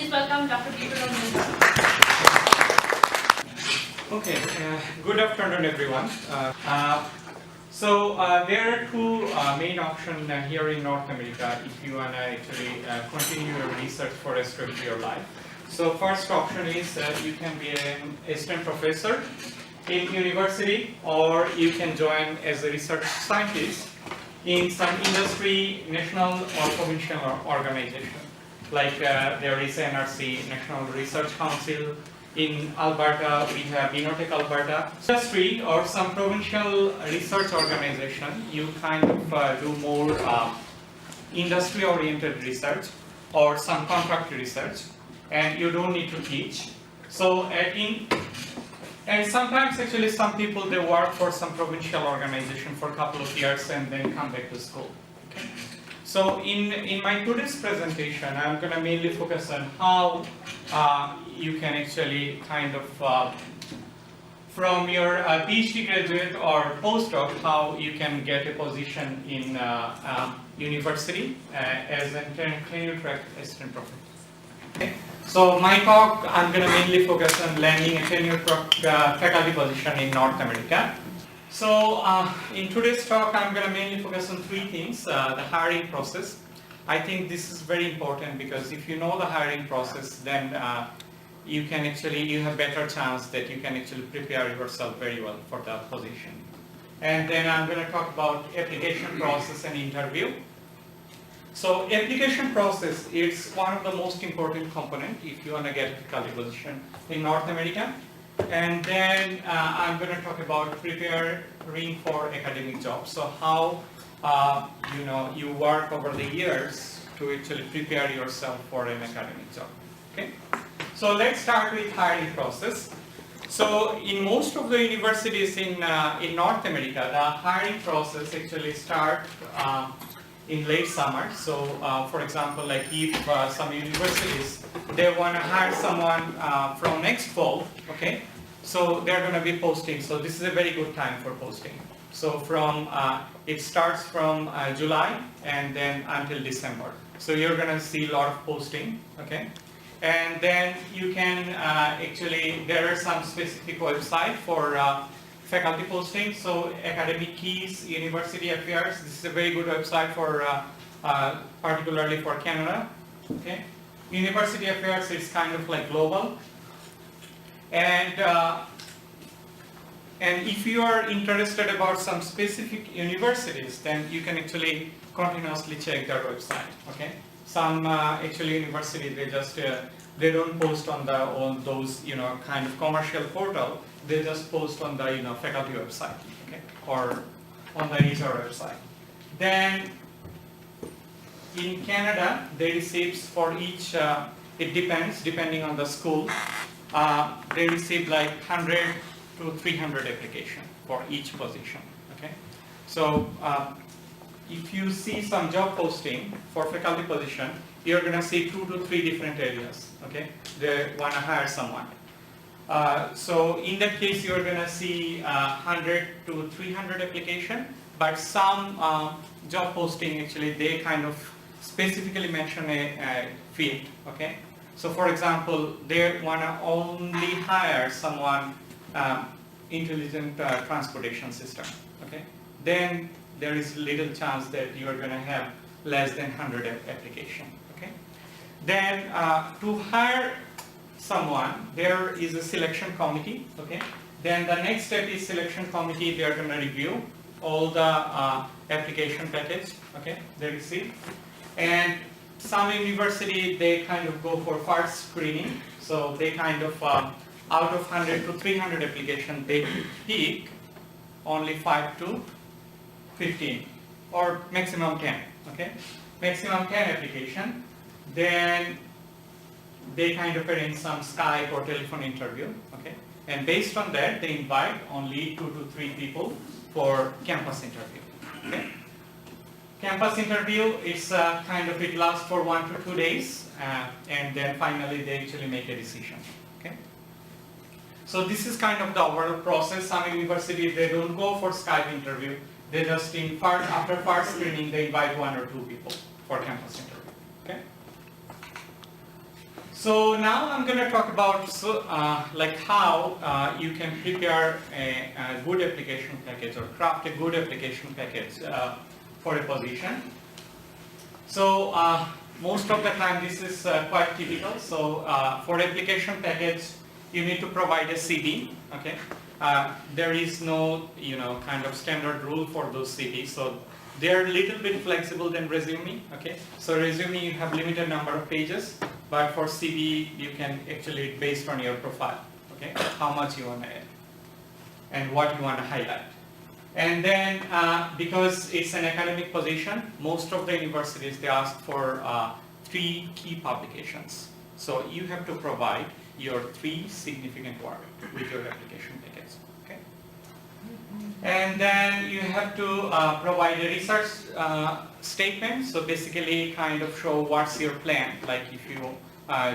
Please welcome Dr. Bipro. Okay, good afternoon everyone. There are two main options here in North America if you want to actually continue your research for the rest of your life. So first option is you can be an assistant professor in university, or you can join as a research scientist in some industry, national or provincial organization. Like there is NRC, National Research Council. In Alberta, we have Biotech Alberta. Industry or some provincial research organization, you kind of do more industry-oriented research or some contract research, and you don't need to teach. So and sometimes actually some people, they work for some provincial organization for a couple of years and then come back to school. Okay? So in my today's presentation, I'm going to mainly focus on how you can actually kind of, from your PhD graduate or postdoc, how you can get a position in university as a tenure track assistant professor. Okay. So my talk, I'm going to mainly focus on landing a tenure track faculty position in North America. So in today's talk, I'm going to mainly focus on three things. The hiring process. I think this is very important because if you know the hiring process, then you have better chance that you can actually prepare yourself very well for that position. And then I'm going to talk about application process and interview. So application process is one of the most important component if you want to get a faculty position in North America. And then I'm going to talk about preparing for academic jobs. So how you work over the years to actually prepare yourself for an academic job. Okay. So let's start with hiring process. So in most of the universities in North America, the hiring process actually starts in late summer. So for example, like if some universities, they want to hire someone from next fall, okay? So they're going to be posting. So this is a very good time for posting. So it starts from July and then until December. So you're going to see a lot of posting, okay? And then you can there are some specific website for faculty posting. So Academic Keys, University Affairs, this is a very good website for particularly for Canada. Okay, University Affairs is kind of like global. And if you are interested about some specific universities, then you can actually continuously check their website. Okay, some university they don't post on those kind of commercial portal. They just post on the faculty website, okay, or on the HR website. Then in Canada, they receive for each. It depends depending on the school. They receive like 100 to 300 application for each position. Okay, so if you see some job posting for faculty position, you're going to see 2 to 3 different areas. Okay, they want to hire someone. So in that case, you're going to see 100 to 300 application, but some job posting actually they kind of specifically mention a field. Okay, so for example, they want to only hire someone intelligent transportation system. Okay, then there is little chance that you are going to have less than 100 application. Okay, then to hire someone, there is a selection committee. Okay, then the next step is selection committee. They are going to review all the application package. Okay, they receive, and some university they kind of go for first screening. So they kind of out of 100 to 300 application, they pick only 5 to 15 or maximum 10. Okay, maximum 10 application. Then they kind of arrange some Skype or telephone interview, okay? And based on that, they invite only 2 to 3 people for campus interview, okay? Campus interview is it lasts for 1 to 2 days, and then finally they actually make a decision, okay? So this is kind of the overall process. Some universities, they don't go for Skype interview. They just after first screening, they invite 1 or 2 people for campus interview, okay? So now I'm going to talk about like how you can prepare a good application package or craft a good application package for a position. So most of the time this is quite typical. So for application package, you need to provide a CV. Okay, there is no kind of standard rule for those CVs. So they're a little bit flexible than resume. Okay, so resume you have limited number of pages, but for CV you can actually based on your profile. Okay, how much you want to add and what you want to highlight. And then because it's an academic position, most of the universities they ask for 3 key publications. So you have to provide your 3 significant work with your application package. Okay. And then you have to provide a research statement. So basically kind of show what's your plan, like if you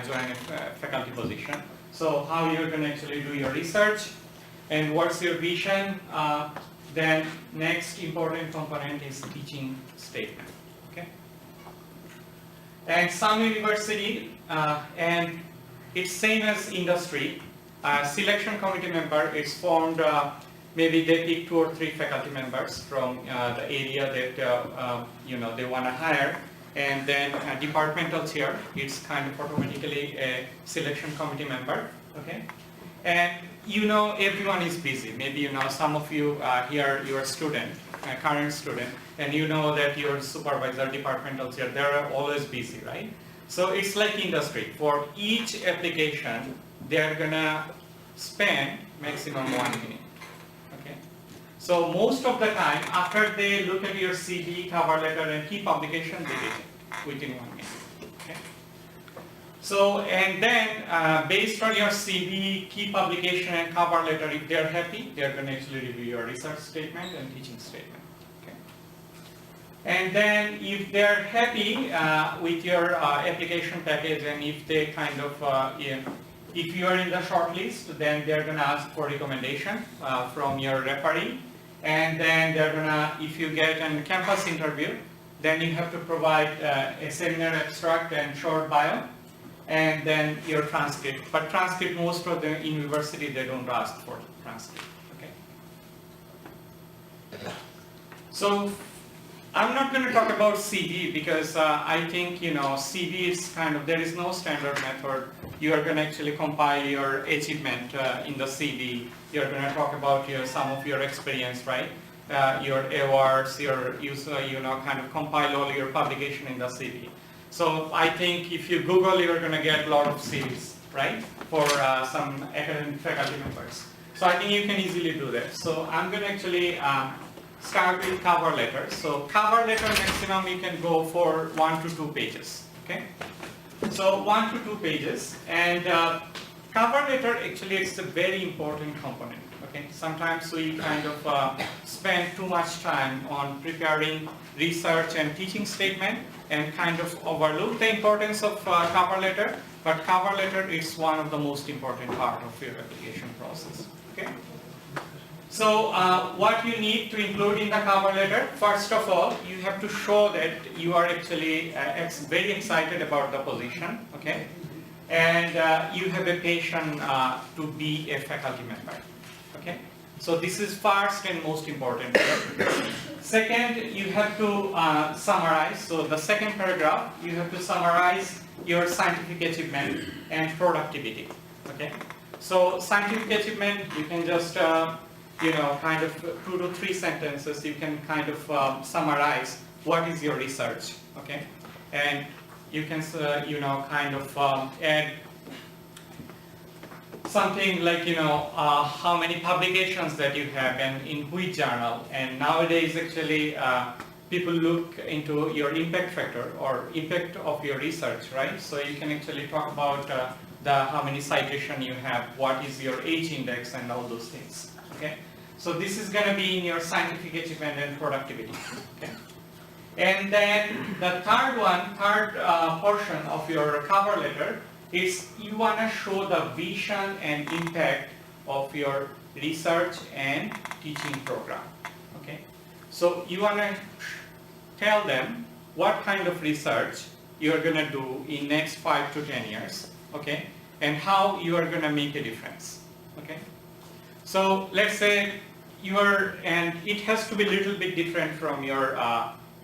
join a faculty position. So how you're going to actually do your research and what's your vision. Then next important component is teaching statement. Okay. And some university, and it's same as industry, selection committee member is formed, maybe they pick 2 or 3 faculty members from the area that they want to hire, and then a departmental chair, it's kind of automatically a selection committee member. Okay. And everyone is busy. Maybe some of you here, you are a student, a current student, and you know that your supervisor, departmental chair, they're always busy, right? So it's like industry. For each application, they're gonna spend maximum 1 minute. Okay. So most of the time, after they look at your CV, cover letter, and key publication, they did it within 1 minute. Okay. So, and then based on your CV, key publication, and cover letter, if they're happy, they're going to actually review your research statement and teaching statement. Okay. And then if they're happy with your application package, and if they kind of, if you are in the short list, then they're going to ask for recommendation from your referee. And then they're going to, if you get a campus interview, then you have to provide a seminar abstract and short bio, and then your transcript. But transcript, most of the university, they don't ask for transcript. Okay. So I'm not going to talk about CV because I think CV is kind of, there is no standard method. You are going to actually compile your achievement in the CV. You're going to talk about some of your experience, right? Your awards, your kind of compile all your publication in the CV. So I think if you Google, you're going to get a lot of CVs, right, for some academic faculty members. So I think you can easily do that. So I'm going to actually start with cover letter. So cover letter maximum you can go for 1 to 2 pages. Okay. So 1 to 2 pages, and cover letter actually it's a very important component. Okay. Sometimes we kind of spend too much time on preparing research and teaching statement, and kind of overlook the importance of cover letter, but cover letter is one of the most important part of your application process. Okay. So what you need to include in the cover letter, first of all, you have to show that you are actually very excited about the position, okay, and you have a passion to be a faculty member. Okay. So this is first and most important. Second, you have to summarize. So the second paragraph, you have to summarize your scientific achievement and productivity. Okay. So scientific achievement, you can just kind of 2 to 3 sentences. You can kind of summarize what is your research. Okay. And you can kind of add something like how many publications that you have and in which journal. And nowadays actually people look into your impact factor or impact of your research, right? So you can actually talk about how many citation you have, what is your H index, and all those things. Okay. So this is going to be in your scientific achievement and productivity. Okay. And then the third portion of your cover letter is you want to show the vision and impact of your research and teaching program. Okay. So you want to tell them what kind of research you are going to do in next 5 to 10 years, okay, and how you are going to make a difference, okay. So let's say and it has to be a little bit different from your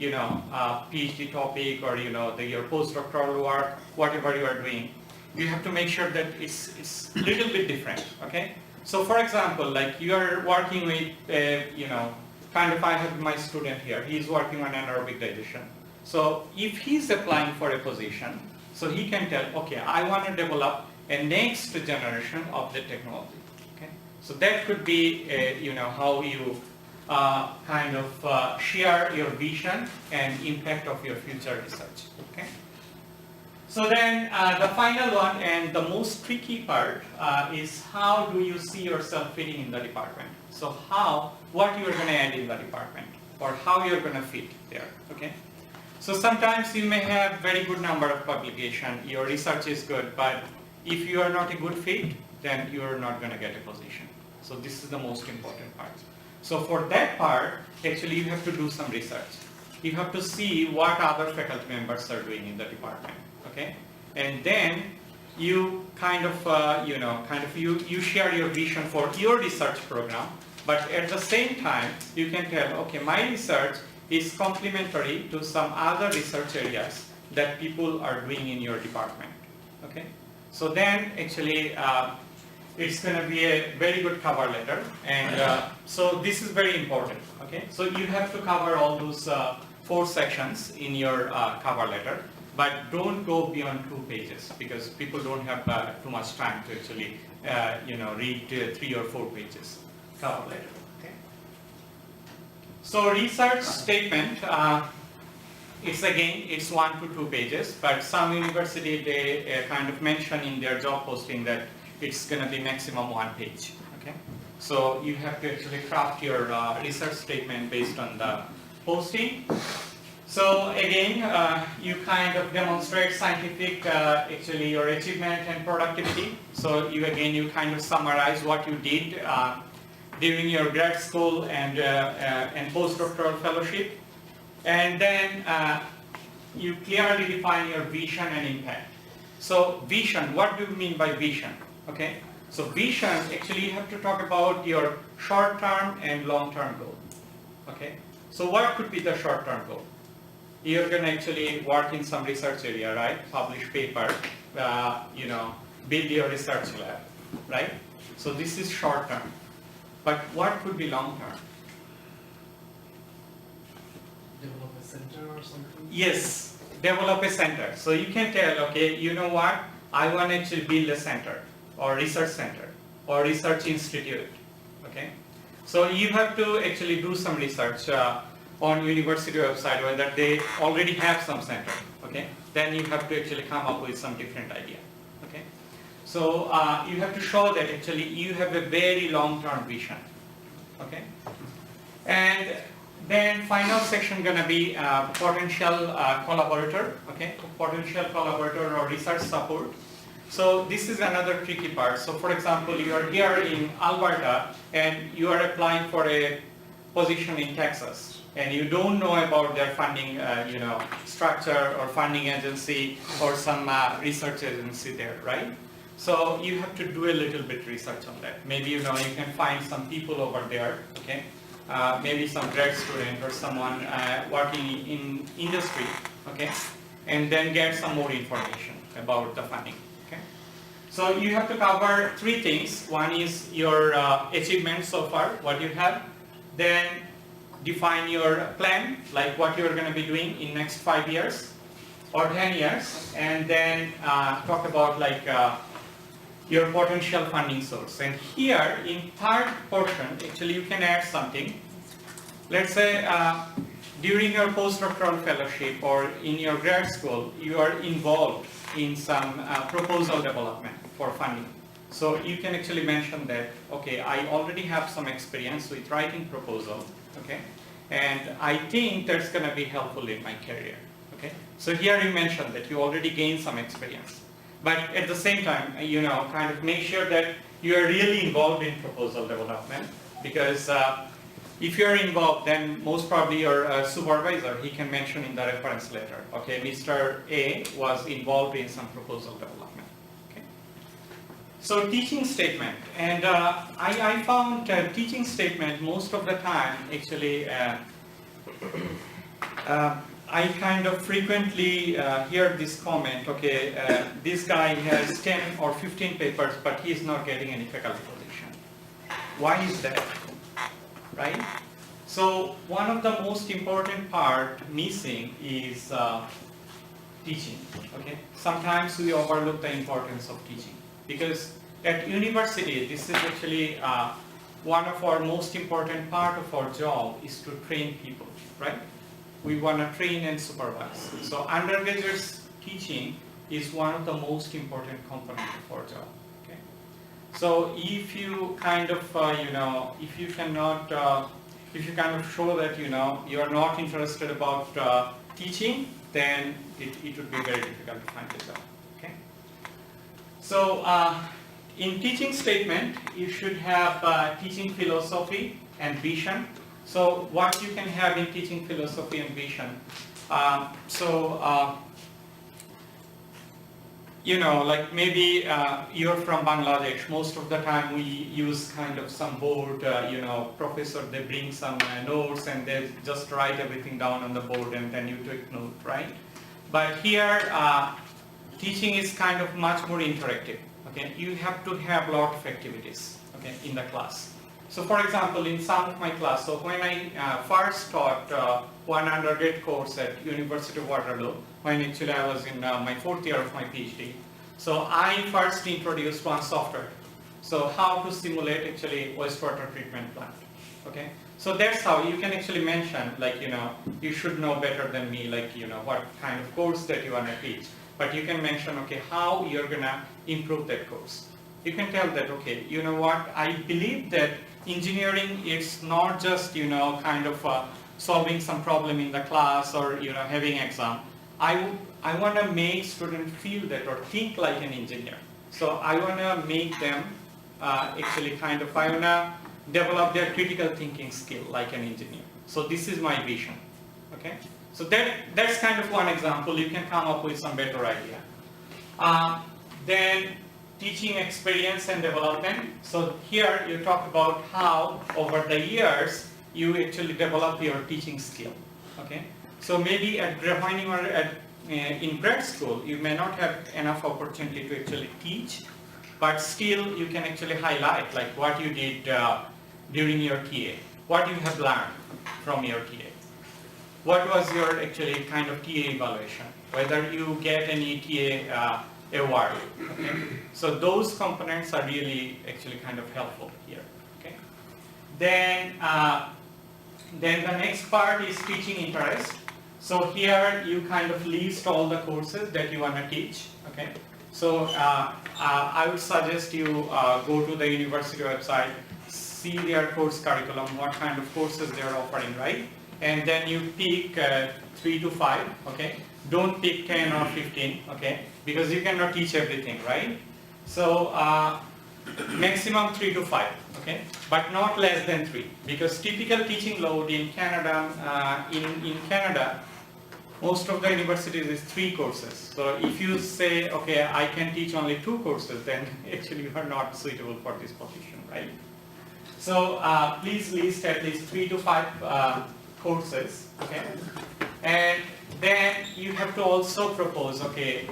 PhD topic or your postdoctoral work, whatever you are doing. You have to make sure that it's a little bit different, okay. So for example, like you are working with I have my student here, he's working on anaerobic digestion. So if he's applying for a position, so he can tell, okay, I want to develop a next generation of the technology. Okay, so that could be how you share your vision and impact of your future research. Okay. So then the final one and the most tricky part is how do you see yourself fitting in the department? So what you're going to add in the department or how you're going to fit there. Okay. So sometimes you may have very good number of publication, your research is good, but if you are not a good fit, then you're not going to get a position. So this is the most important part. So for that part, actually you have to do some research. You have to see what other faculty members are doing in the department. Okay, and then you you share your vision for your research program, but at the same time you can tell, okay, my research is complementary to some other research areas that people are doing in your department. Okay, so then actually it's going to be a very good cover letter, and so this is very important. Okay, so you have to cover all those 4 sections in your cover letter. But don't go beyond 2 pages because people don't have too much time to actually, read 3 or 4 pages cover letter. Okay. So research statement, it's 1 to 2 pages, but some university they mention in their job posting that it's going to be maximum 1 page. Okay. So you have to actually craft your research statement based on the posting. So again, you demonstrate scientific, your achievement and productivity. So you summarize what you did during your grad school and postdoctoral fellowship, and then you clearly define your vision and impact. So vision, what do you mean by vision? Okay, so vision actually you have to talk about your short-term and long-term goal. Okay, so what could be the short-term goal? You're going to actually work in some research area, right? Publish paper, build your research lab, right? So this is short term. But what could be long term? Develop a center or something? Yes, develop a center. So you can tell, okay, you know what? I want to actually build a center or research center or research institute, okay? So you have to actually do some research on university website whether they already have some center, okay? Then you have to actually come up with some different idea, okay? So you have to show that actually you have a very long-term vision, okay? And then final section gonna be potential collaborator, okay? Potential collaborator or research support. So this is another tricky part. So for example, you are here in Alberta and you are applying for a position in Texas, and you don't know about their funding, structure or funding agency or some research agency there, right? So you have to do a little bit research on that. Maybe you can find some people over there, okay? Maybe some grad student or someone working in industry, okay? And then get some more information about the funding, okay? So you have to cover 3 things. One is your achievements so far, what you have. Then define your plan, like what you're going to be doing in next 5 years or 10 years, and then talk about your potential funding source. And here in third portion, actually you can add something. Let's say during your postdoctoral fellowship or in your grad school, you are involved in some proposal development for funding. So you can actually mention that, okay, I already have some experience with writing proposal, okay, and I think that's going to be helpful in my career, okay. So here you mentioned that you already gained some experience, but at the same time, make sure that you are really involved in proposal development, because if you're involved, then most probably your supervisor, he can mention in the reference letter, okay, Mr. A was involved in some proposal development, okay. So teaching statement, and I found teaching statement most of the time actually I kind of frequently hear this comment, okay, this guy has 10 or 15 papers, but he's not getting any faculty position. Why is that, right? So one of the most important part missing is teaching, okay? Sometimes we overlook the importance of teaching, because at university, this is actually one of our most important part of our job is to train people, right? We want to train and supervise. So undergraduate teaching is one of the most important components of our job. Okay. So if you kind of if you cannot, if you kind of show that you are not interested about teaching, then it would be very difficult to find a job. Okay. So in teaching statement, you should have teaching philosophy and vision. So what you can have in teaching philosophy and vision, like maybe you're from Bangladesh. Most of the time we use kind of some board, professor, they bring some notes and they just write everything down on the board and then you take note, right? But here, teaching is kind of much more interactive, okay? You have to have a lot of activities, okay, in the class. So for example, in some of my class, so when I first taught one undergrad course at University of Waterloo, when actually I was in my 4th year of my PhD, so I first introduced one software. So how to simulate actually wastewater treatment plant, okay? So that's how you can actually mention, like, you should know better than me, like, what kind of course that you want to teach. But you can mention, okay, how you're gonna improve that course. You can tell that, okay, you know what, I believe that engineering, it's not just, kind of solving some problem in the class or, having exam. I want to make students feel that or think like an engineer. So I want to make them actually kind of, I want to develop their critical thinking skill like an engineer. So this is my vision, okay? So that's kind of one example. You can come up with some better idea. Then teaching experience and development. So here you talk about how over the years you actually develop your teaching skill. Okay. So maybe when you are in grad school, you may not have enough opportunity to actually teach, but still you can actually highlight like what you did during your TA, what you have learned from your TA. What was your actually kind of TA evaluation? Whether you get any TA award. Okay? So those components are really actually kind of helpful here. Okay? Then the next part is teaching interest. So here you kind of list all the courses that you want to teach. Okay? So I would suggest you go to the university website, see their course curriculum, what kind of courses they are offering, right? And then you pick 3 to 5. Okay? Don't pick 10 or 15, okay? Because you cannot teach everything, right? So maximum 3 to 5, okay? But not less than 3, because typical teaching load in Canada, in Canada, most of the universities is 3 courses. So if you say, okay, I can teach only 2 courses, then actually you are not suitable for this position, right? So please list at least 3 to 5 courses, okay? And then you have to also propose, okay,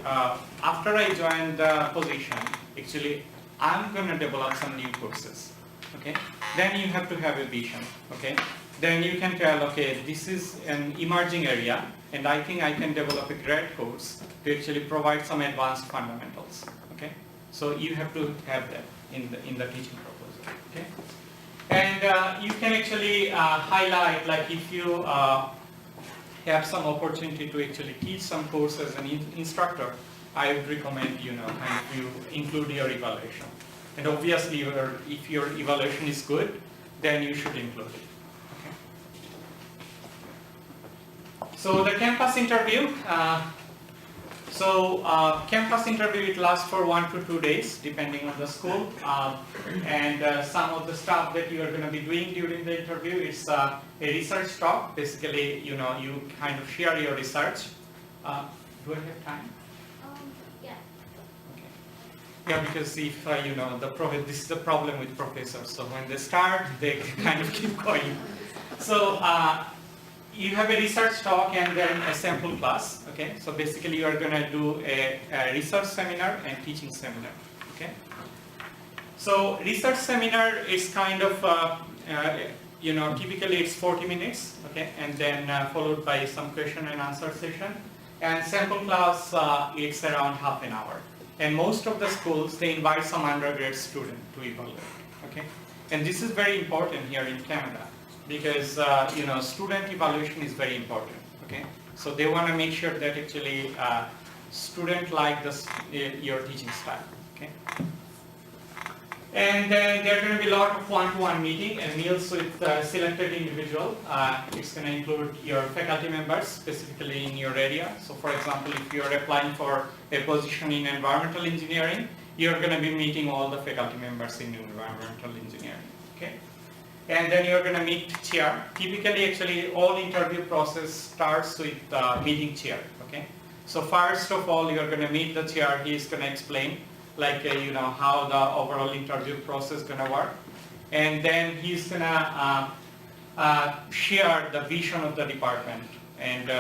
after I join the position, actually, I'm going to develop some new courses, okay? Then you have to have a vision, okay? Then you can tell, okay, this is an emerging area, and I think I can develop a grad course to actually provide some advanced fundamentals, okay? So you have to have that in the teaching proposal, okay? And you can actually highlight, like if you have some opportunity to actually teach some course as an instructor, I would recommend, kind of you include your evaluation. And obviously, if your evaluation is good, then you should include it. Okay. So the campus interview. Campus interview, it lasts for 1 to 2 days, depending on the school. And some of the stuff that you are going to be doing during the interview is a research talk. Basically, you kind of share your research. Do I have time? Yeah. Okay. Yeah, because if this is the problem with professors. So when they start, they kind of keep going. So you have a research talk and then a sample class. Okay, so basically you are going to do a research seminar and teaching seminar. Okay, so research seminar is kind of typically it's 40 minutes. Okay, and then followed by some question and answer session. And sample class it's around half an hour. And most of the schools, they invite some undergrad student to evaluate, okay? And this is very important here in Canada because, student evaluation is very important, okay? So they want to make sure that actually student like your teaching style, okay? And then there are going to be a lot of one-to-one meeting and meals with selected individual. It's going to include your faculty members, specifically in your area. So for example, if you're applying for a position in environmental engineering, you're going to be meeting all the faculty members in environmental engineering, okay? And then you're going to meet chair. Typically, actually, all interview process starts with meeting chair, okay? So first of all, you're going to meet the chair. He's going to explain how the overall interview process is going to work. And then he's going to share the vision of the department and,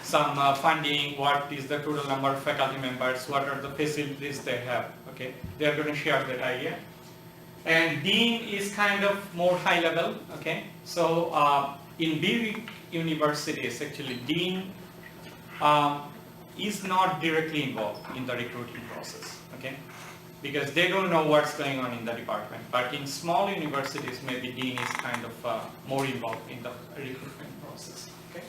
some funding, what is the total number of faculty members, what are the facilities they have, okay? They're going to share that idea. And dean is kind of more high level, okay? So in big universities, actually, dean is not directly involved in the recruiting process, okay? Because they don't know what's going on in the department. But in small universities, maybe dean is kind of more involved in the recruitment process, okay?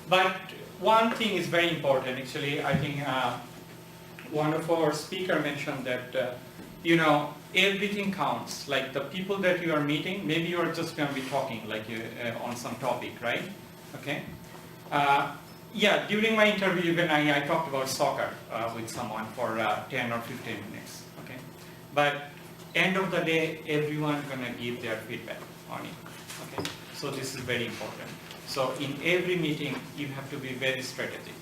But one thing is very important, actually, I think one of our speakers mentioned that, everything counts. Like the people that you are meeting, maybe you are just going to be talking like on some topic, right? Okay? Yeah, during my interview, even I talked about soccer with someone for 10 or 15 minutes, okay? But end of the day, everyone gonna give their feedback on it, okay? So this is very important. So in every meeting, you have to be very strategic.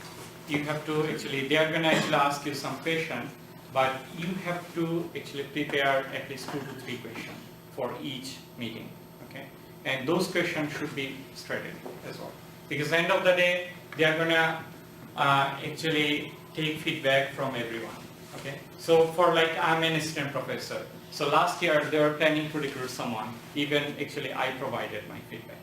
You have to actually, they are gonna actually ask you some questions, but you have to actually prepare at least 2 to 3 questions for each meeting, okay? And those questions should be strategic as well. Because at the end of the day, they are going to actually take feedback from everyone, okay? So for I'm an assistant professor. So last year, they were planning to recruit someone. Even actually, I provided my feedback.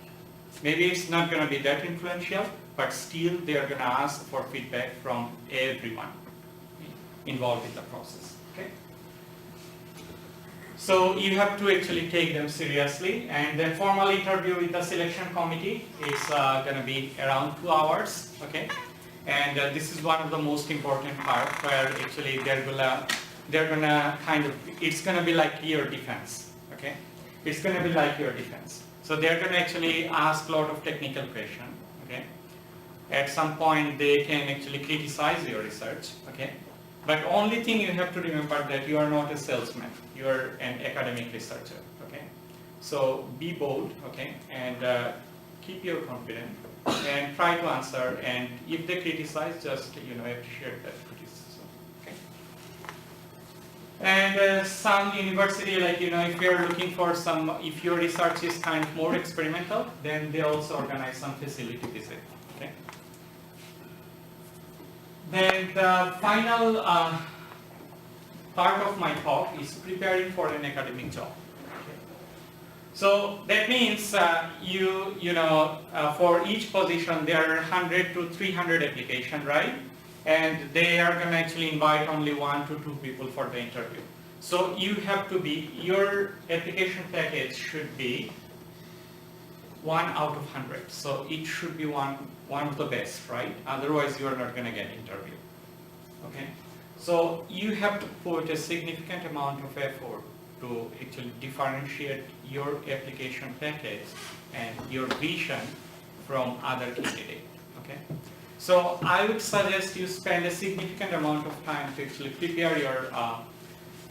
Maybe it's not going to be that influential, but still they are going to ask for feedback from everyone involved in the process, okay? So you have to actually take them seriously, and then formal interview with the selection committee is going to be around 2 hours, okay? And this is one of the most important part where actually they're gonna kind of, it's gonna be like your defense, okay? It's gonna be like your defense. So they're gonna actually ask a lot of technical questions, okay? At some point they can actually criticize your research, okay? But only thing you have to remember that you are not a salesman, you are an academic researcher, okay? So be bold, okay? And keep your confidence and try to answer, and if they criticize, just appreciate that criticism, okay? And some university, if you are looking for some, if your research is kind of more experimental, then they also organize some facility visit, okay? Then the final part of my talk is preparing for an academic job. Okay. So that means for each position there are 100 to 300 applications, right? And they are going to actually invite only 1 to 2 people for the interview. So you have to be, your application package should be 1 out of 100. So it should be one of the best, right? Otherwise you are not going to get interview, okay? So you have to put a significant amount of effort to actually differentiate your application package and your vision from other candidates, okay? So I would suggest you spend a significant amount of time to actually prepare your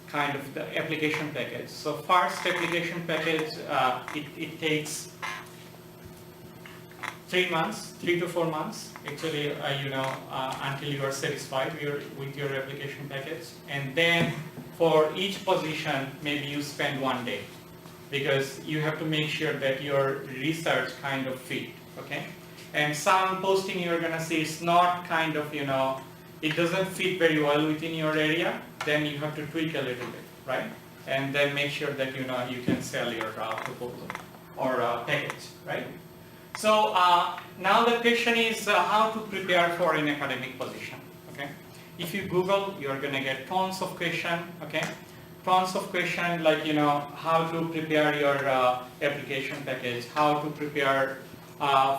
kind of the application package. So first application package, it takes 3 months, 3 to 4 months, actually, until you are satisfied with your application package. And then for each position, maybe you spend 1 day, because you have to make sure that your research kind of fit, okay? And some posting you're gonna see is not kind of, it doesn't fit very well within your area, then you have to tweak a little bit, right? And then make sure that, you can sell your proposal or package, right? So now the question is how to prepare for an academic position, okay? If you Google, you're gonna get tons of questions, okay? Tons of questions like, how to prepare your application package, how to prepare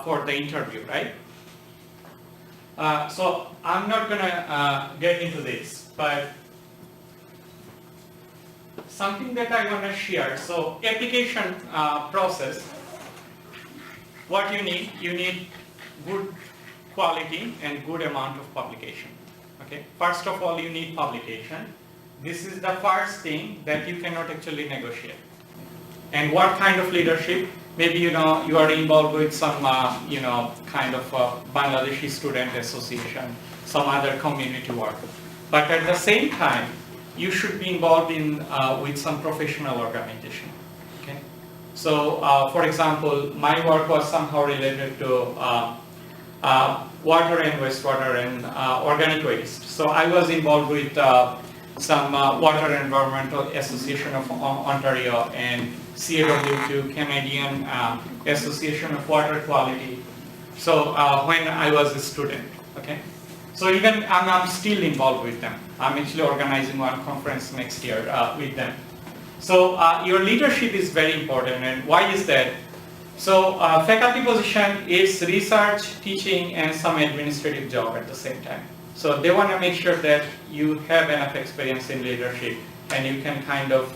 for the interview, right? So I'm not gonna get into this, but something that I wanna share. So application process, what you need good quality and good amount of publication, okay? First of all, you need publication. This is the first thing that you cannot actually negotiate. And what kind of leadership? Maybe you are involved with some kind of Bangladeshi Students Association, some other community work. But at the same time, you should be involved in with some professional organization. Okay. So, for example, my work was somehow related to water and wastewater and organic waste. So I was involved with some Water Environmental Association of Ontario and CAW2, Canadian Association of Water Quality. So when I was a student, okay. So even I'm still involved with them. I'm actually organizing one conference next year with them. So your leadership is very important, and why is that? So faculty position is research, teaching, and some administrative job at the same time. So they want to make sure that you have enough experience in leadership and you can kind of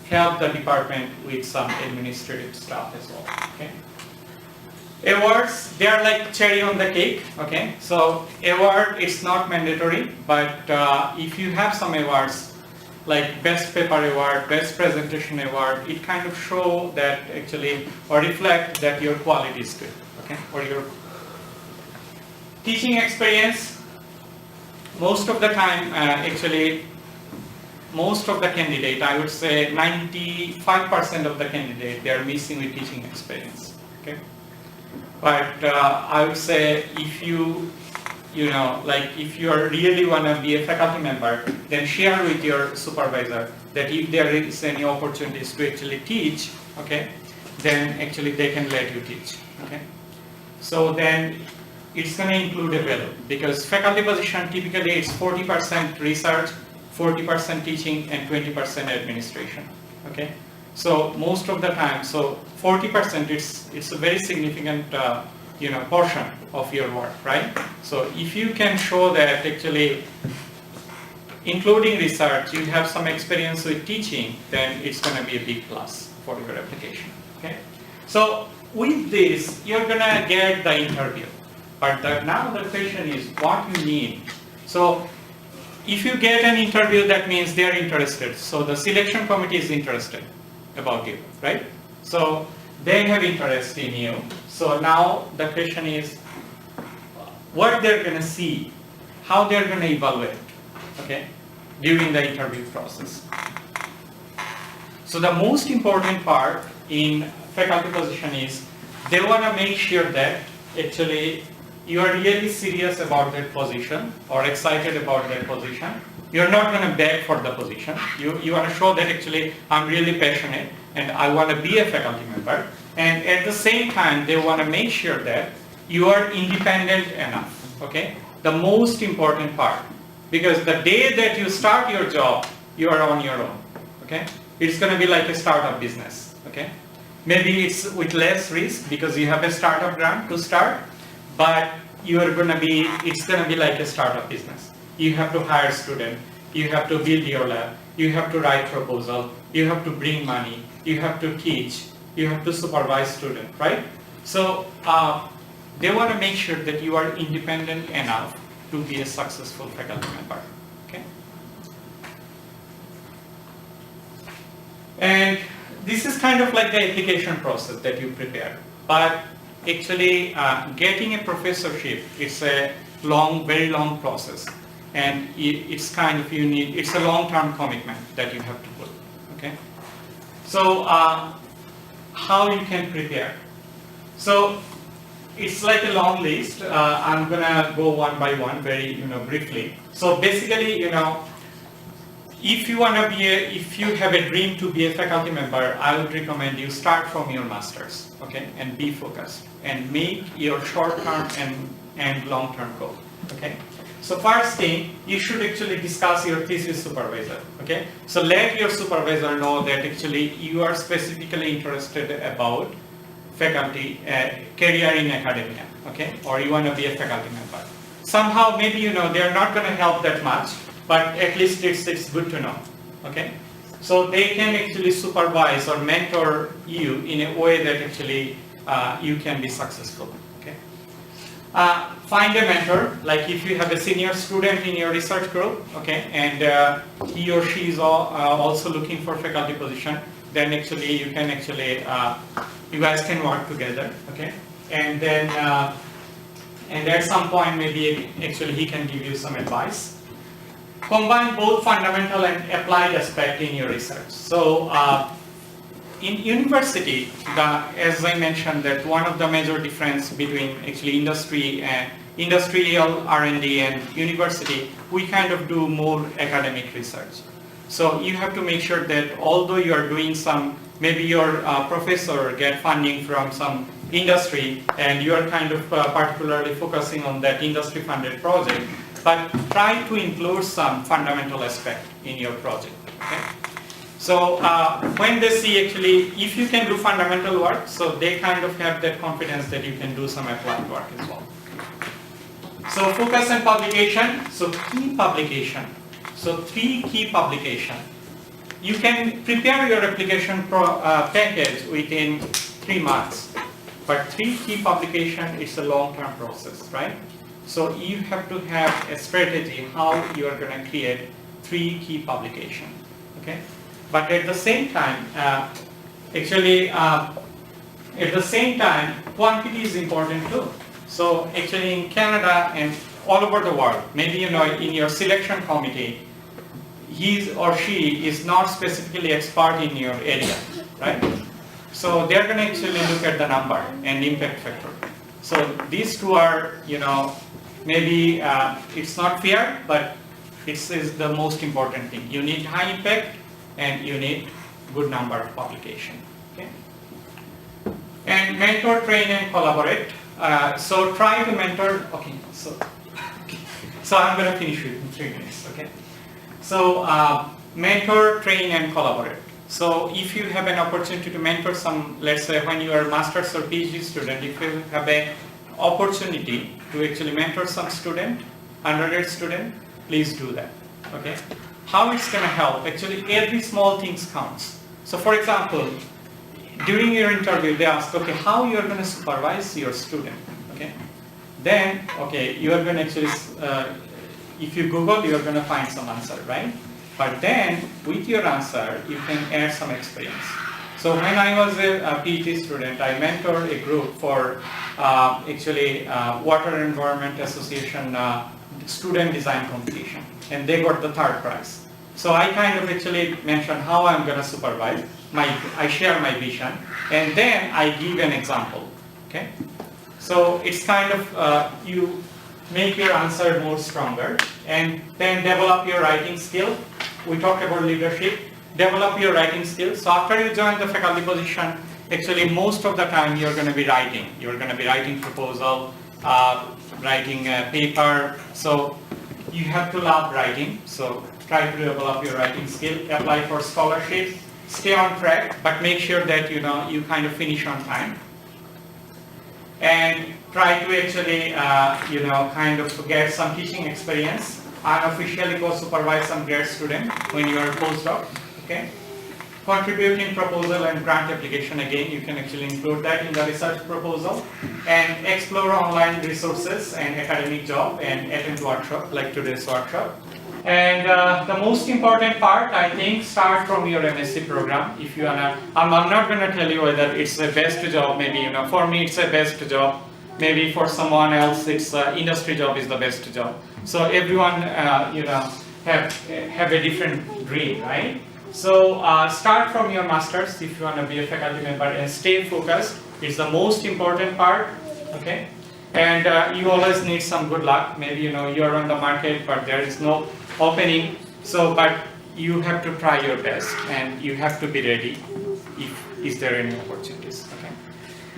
help the department with some administrative stuff as well, okay? Awards, they are like cherry on the cake, okay? So award, it's not mandatory, but if you have some awards, like best paper award, best presentation award, it kind of show that actually, or reflect that your quality is good, okay? Or your teaching experience, most of the time, actually, most of the candidate, I would say 95% of the candidate, they are missing with teaching experience, okay? But I would say if you really want to be a faculty member, then share with your supervisor that if there is any opportunities to actually teach, okay, then actually they can let you teach, okay? So then it's going to include a value, because faculty position typically it's 40% research, 40% teaching, and 20% administration, okay? So most of the time, so 40% it's a very significant portion of your work, right? So if you can show that actually, including research, you have some experience with teaching, then it's going to be a big plus for your application, okay? So with this, you're going to get the interview. But now the question is what you need. So if you get an interview, that means they're interested. So the selection committee is interested about you, right? So they have interest in you. So now the question is what they're going to see, how they're going to evaluate, okay, during the interview process. So the most important part in faculty position is they want to make sure that actually you are really serious about that position or excited about that position. You're not going to beg for the position. You want to show that actually I'm really passionate and I want to be a faculty member. And at the same time, they want to make sure that you are independent enough, okay? The most important part. Because the day that you start your job, you are on your own, okay? It's going to be like a startup business, okay? Maybe it's with less risk because you have a startup grant to start, but it's going to be like a startup business. You have to hire students, you have to build your lab, you have to write proposal, you have to bring money, you have to teach, you have to supervise students, right? So they want to make sure that you are independent enough to be a successful faculty member, okay? And this is kind of like the application process that you prepare. But actually getting a professorship, it's a very long process, and it's kind of it's a long-term commitment that you have to put. Okay. So how you can prepare? So it's like a long list. I'm gonna go one by one, very briefly. So basically, if you have a dream to be a faculty member, I would recommend you start from your masters, okay, and be focused and make your short-term and long-term goal, okay. So first thing, you should actually discuss your thesis supervisor, okay. So let your supervisor know that actually you are specifically interested about faculty career in academia, okay, or you want to be a faculty member. Somehow maybe they're not going to help that much, but at least it's good to know, okay. So they can actually supervise or mentor you in a way that actually you can be successful, okay. Find a mentor, like if you have a senior student in your research group, okay, and he or she is also looking for faculty position, then actually you can you guys can work together, okay, and then and at some point maybe actually he can give you some advice. Combine both fundamental and applied aspect in your research. So in university, as I mentioned, that one of the major difference between actually industrial R&D and university, we kind of do more academic research. So you have to make sure that although you are doing some, maybe your professor get funding from some industry and you are kind of particularly focusing on that industry funded project, but try to include some fundamental aspect in your project, okay? So when they see actually, if you can do fundamental work, so they kind of have that confidence that you can do some applied work as well. So focus on publication, so key publication. So 3 key publication. You can prepare your application package within 3 months, but 3 key publication is a long-term process, right? So you have to have a strategy how you are going to create 3 key publication, okay? But at the same time, quantity is important too. So actually in Canada and all over the world, maybe in your selection committee, he or she is not specifically expert in your area, right? So they're going to actually look at the number and impact factor. So these 2 are, maybe it's not fair, but it is the most important thing. You need high impact and you need good number of publication, okay? And mentor, train, and collaborate. So try to mentor, okay, so I'm going to finish it in 3 minutes, okay? So mentor, train, and collaborate. So if you have an opportunity to mentor some, let's say when you are a master's or PhD student, if you have an opportunity to actually mentor some student, undergrad student, please do that, okay? How it's going to help? Actually, every small thing counts. So for example, during your interview, they ask, okay, how you are going to supervise your student, okay? Then, okay, you are going to actually, if you Google, you are going to find some answer, right? But then, with your answer, you can add some experience. So when I was a PhD student, I mentored a group for Water Environment Association student design competition, and they got the 3rd prize. So I kind of actually mentioned how I'm going to supervise. I share my vision, and then I give an example, okay? So it's kind of, you make your answer more stronger, and then develop your writing skill. We talked about leadership. Develop your writing skills. So after you join the faculty position, actually most of the time you're going to be writing. You're going to be writing proposal, writing a paper. So you have to love writing. So try to develop your writing skill. Apply for scholarships. Stay on track, but make sure that you kind of finish on time. And try to actually kind of get some teaching experience. Unofficially go supervise some grad student when you are a postdoc. Okay. Contribute in proposal and grant application. Again, you can actually include that in the research proposal. And explore online resources and academic job and attend workshop like today's workshop. And the most important part, I think, start from your MSc program. If you are, I'm not going to tell you whether it's the best job. Maybe, you know, for me it's the best job. Maybe for someone else, it's industry job is the best job. So everyone, you know, have a different dream, right? So start from your masters if you want to be a faculty member, and stay focused. It's the most important part. Okay. And you always need some good luck. Maybe, you know, you're on the market, but there is no opening. So, but you have to try your best, and you have to be ready if is there any opportunities. Okay.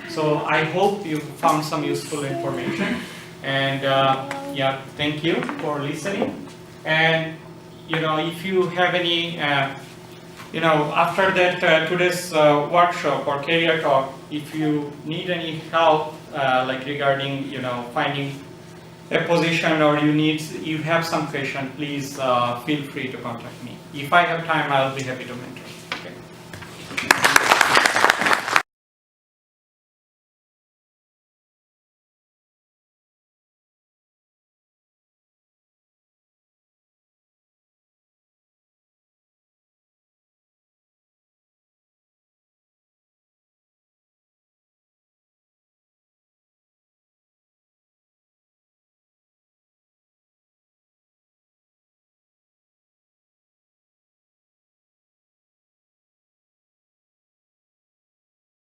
So I hope you found some useful information. And yeah, thank you for listening. And you know, if you have any, you know, after that today's workshop or career talk, if you need any help, like regarding, you know, finding a position, or you have some question, please feel free to contact me. If I have time, I'll be happy to mentor.